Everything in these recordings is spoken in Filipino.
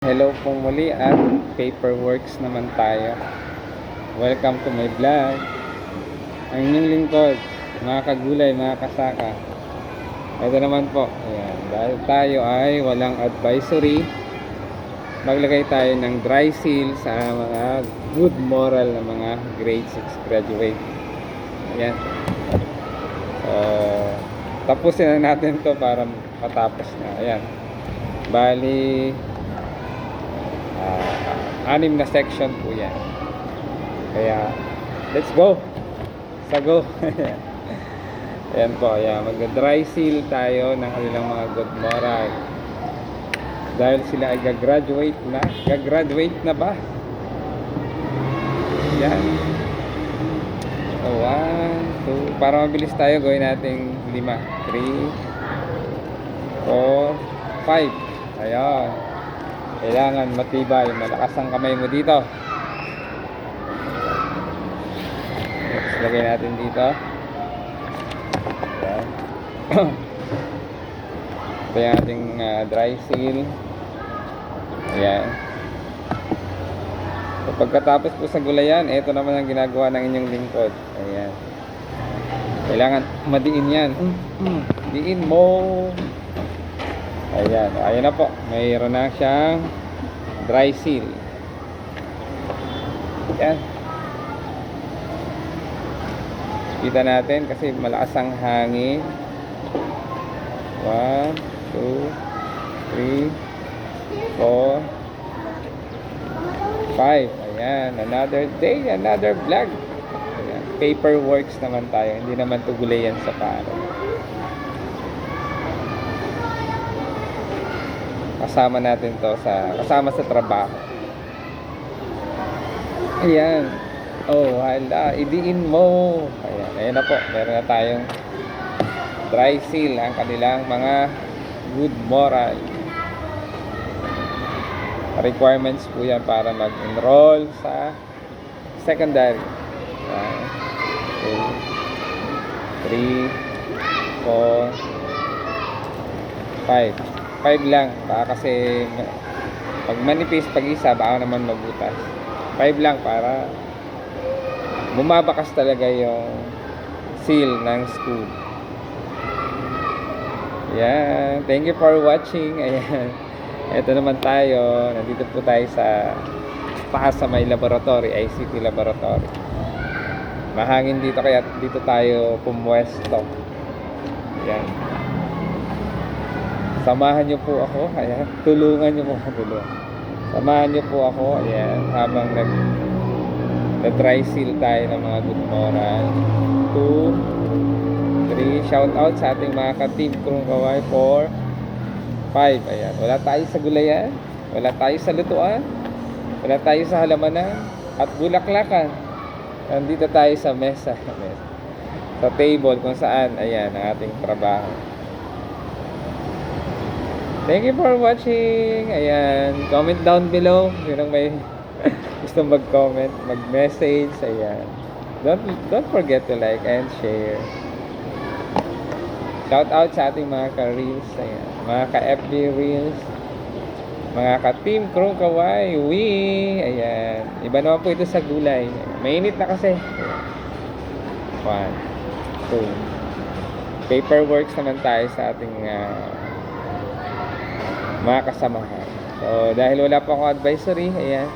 Hello po muli at paperworks naman tayo. Welcome to my vlog. Ang inyong lingkod, mga kagulay, mga kasaka. Ito naman po, ayan, dahil tayo ay walang advisory, maglagay tayo ng dry seal sa mga good moral na mga grade 6 graduate. Ayan. So, tapusin na natin to para matapos na. Ayan. Bali, 6 na section po yan. Kaya let's go. Sago. Ayan po, ayan. Mag-dry seal tayo ng kanilang mga good moral. Dahil sila ay gagraduate na. Gagraduate na ba? Yan. So 1, 2. Para mabilis tayo, gawin natin 5. 3, 4, 5. Ayan. Kailangan matibay, malakas ang kamay mo dito. Next, lagay natin dito. Ayan. Ito yung ating dry seal. Ayan. So, pagkatapos po sa gulayan, ito naman ang ginagawa ng inyong lingkod. Ayan. Kailangan madiin yan. Diin mo. Ayan, ayan na po. Mayroon na siyang dry seal. Ayan. Kita natin kasi malakas ang hangin. 1, 2, 3, 4, 5. Ayan, another day, another vlog. Ayan. Paperworks naman tayo. Hindi naman tugulayan sa paro. Kasama natin to kasama sa trabaho. Ayan. Oh, hala, idiin mo. Ayan, ayan na po. Meron na tayong dry seal ang kanilang mga good moral. Requirements po yan para mag-enroll sa secondary. 1, 2, 3, 4, 5. 5 lang, baka kasi pag manipis, pag isa, baka naman mabutas. 5 lang para bumabakas talaga yung seal ng school. Ayan, thank you for watching. Ayan, ito naman tayo, nandito po tayo sa taas sa may laboratory, ICT laboratory. Mahangin dito kaya dito tayo pumwesto. Ayan. Samahan nyo po ako. Ayan. Tulungan nyo po ako. Samahan nyo po ako. Ayan. Habang nag-dry seal tayo ng mga good moral. 2, 3. Shout out sa ating mga ka-team Krung Kaway. 4, 5. Ayan. Wala tayo sa gulayan. Wala tayo sa lutuan. Wala tayo sa halamanan. At bulaklakan. Nandito tayo sa mesa. Sa table kung saan. Ayan. Ang ating trabaho. Thank you for watching. Ayan. Comment down below. Yun may gusto mag-comment, mag-message. Ayan. Don't forget to like and share. Shout out sa ating mga ka-reels. Ayan. Mga ka-FB reels. Mga ka-team Krung Kaway. Ayan. Iba naman po ito sa gulay. Mainit na kasi. 1, 2. Paperworks naman tayo sa ating mga kasamahan. So, dahil wala po akong advisory, ayan,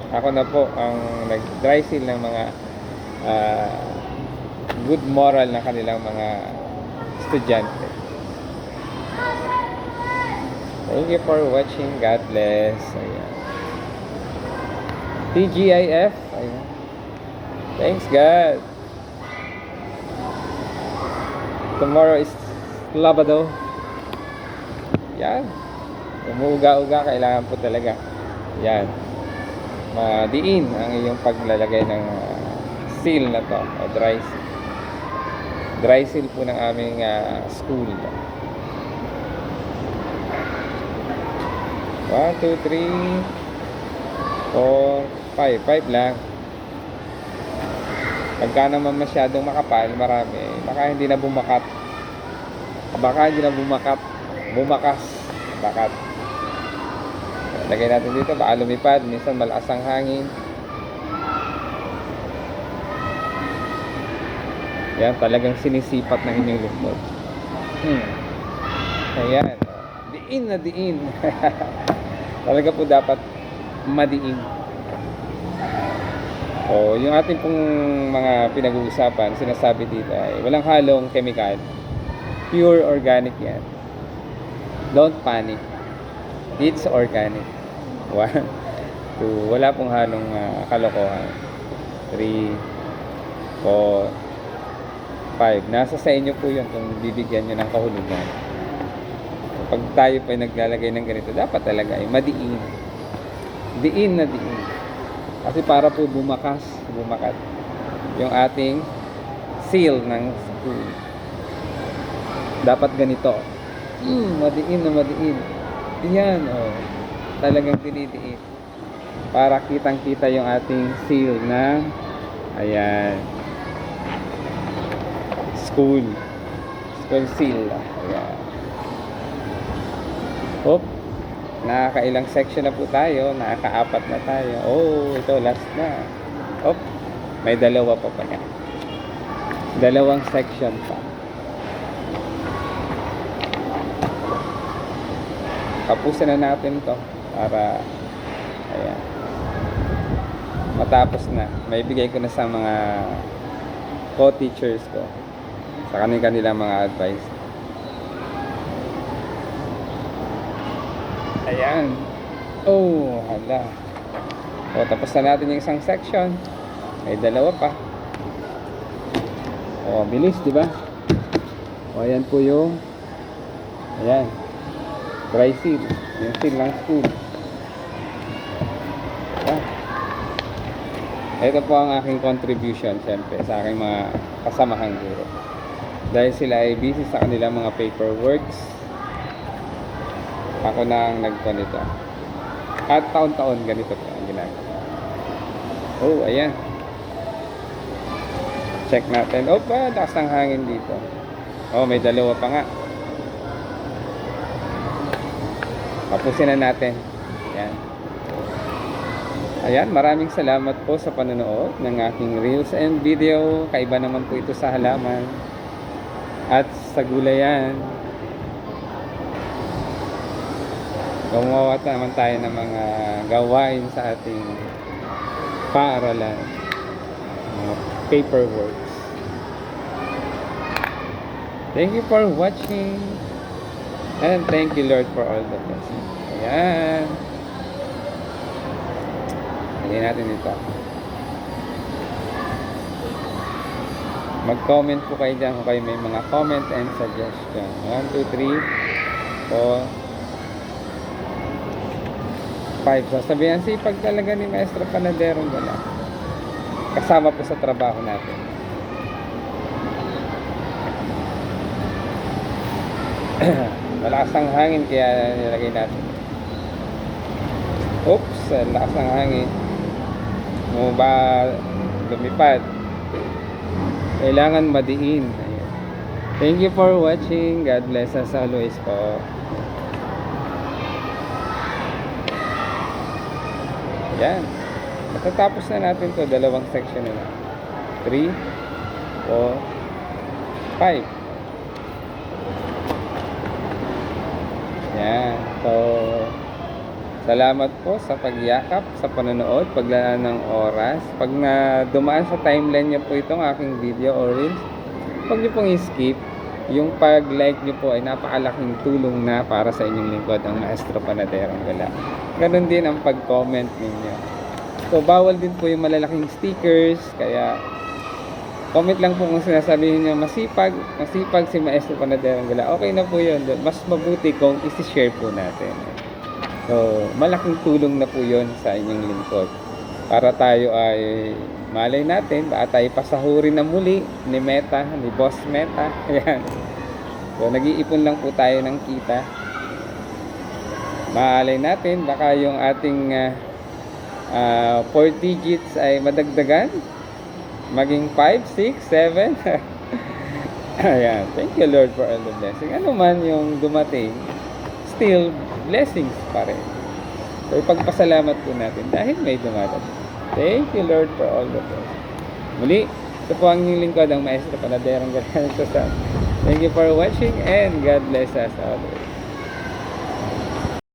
ako na po ang nag-dry seal ng mga good moral na kanilang mga estudyante. Thank you for watching. God bless. Ayan. TGIF. Ayan. Thanks God. Tomorrow is Labado. Yan. Umuuga-uga, kailangan po talaga yan madiin ang iyong paglalagay ng seal na to o dry seal po ng aming school. 1, 2, 3, 4, 5. 5 lang. Pagka naman masyadong makapal, marami, baka hindi na bumakas. Bakat. Lagay natin dito, baka lumipad, minsan malakas ang hangin. Yan, talagang sinisipat ng inyong lingkod. Ayan. Diin na diin. Talaga po dapat madiin. O, yung ating pong mga pinag-uusapan, sinasabi dito ay walang halong chemical. Pure organic yan. Don't panic. It's organic. 1, 2, wala pong halong kalokohan. 3, 4, 5. Nasa sa inyo po yun kung bibigyan nyo ng kahulugan. Pag tayo pa naglalagay ng ganito, dapat talaga ay madiin. Diin na diin. Kasi para po bumakat yung ating seal ng school. Dapat ganito. Madiin na madiin. Yan, oh. Talagang dinidiin. Para kitang-kita yung ating seal na ayan. School seal. Ayan. Hop. Nakakailang section na po tayo. Nakaka-4 na tayo. Oh, ito last na. Hop. May dalawa pa pala. Dalawang section pa. Tapusin na natin to para ayan, matapos na. May bigay ko na sa mga co-teachers ko sa kanilang mga advice. Ayan. Oh, hala. O, tapos na natin yung isang section. May dalawa pa. O, bilis, di ba? O, ayan po yung ayan, dry seal. Yung seal ng school. Ito po ang aking contribution siyempre sa aking mga kasamahang guro. Dahil sila ay busy sa kanilang mga paperworks, ako na ang nagpanito. At taon-taon ganito po ang ginagawa. Oh, ayan. Check natin. Oh, lakas ng hangin dito. Oh, may dalawa pa nga. Tapusin na natin. Ayan. Ayan, maraming salamat po sa panonood ng aking reels and video. Kaiba naman po ito sa halaman at sa gulayan. Gumawa naman tayo ng mga gawain sa ating paaralan, mga paperworks. Thank you for watching and thank you Lord for all the blessings. Ayan. Lagyan natin ito. Mag-comment po kayo dyan kung kayo may mga comment and suggestion. 1, 2, 3, 4, 5. Sasabihan, sipag talaga ni Maestro Panaderong Gala. Kasama po sa trabaho natin. Malakas ang hangin kaya nilagay natin. Oops, lakas ng hangin. Mo ba lumipad? Kailangan madiin. Ayan. Thank you for watching. God bless us always po. Ayan. Matatapos na natin to. Dalawang section na lang. 3, 4, 5. Ayan. So, salamat po sa pagyakap, sa panonood, paglaan ng oras. Pag dumaan sa timeline niyo po itong aking video or reels, huwag niyo pong i-skip. Yung pag-like niyo po ay napakalaking tulong na para sa inyong lingkod, ang Maestro Panaderong Gala. Ganon din ang pag-comment ninyo. So, bawal din po yung malalaking stickers, kaya comment lang po kung sinasabihin niyo masipag si Maestro Panaderong Gala. Okay na po yun. Mas mabuti kung isi-share po natin. So, malaking tulong na po yun sa inyong lingkod. Para tayo ay malay natin, baka tayo pasahurin na muli ni Meta, ni Boss Meta. Ayan. So, nag-iipon lang po tayo ng kita. Malay natin, baka yung ating 4 digits ay madagdagan. Maging 5, 6, 7. Ayan. Thank you Lord for all the blessing. Ano man yung dumating, still blessings pa rin. So, ipagpasalamat po natin dahil may dumadating. Thank you, Lord, for all the blessings. Muli, ito po ang inyong lingkod, ang Maestro Panaderong Galiano sa Thank you for watching and God bless us always.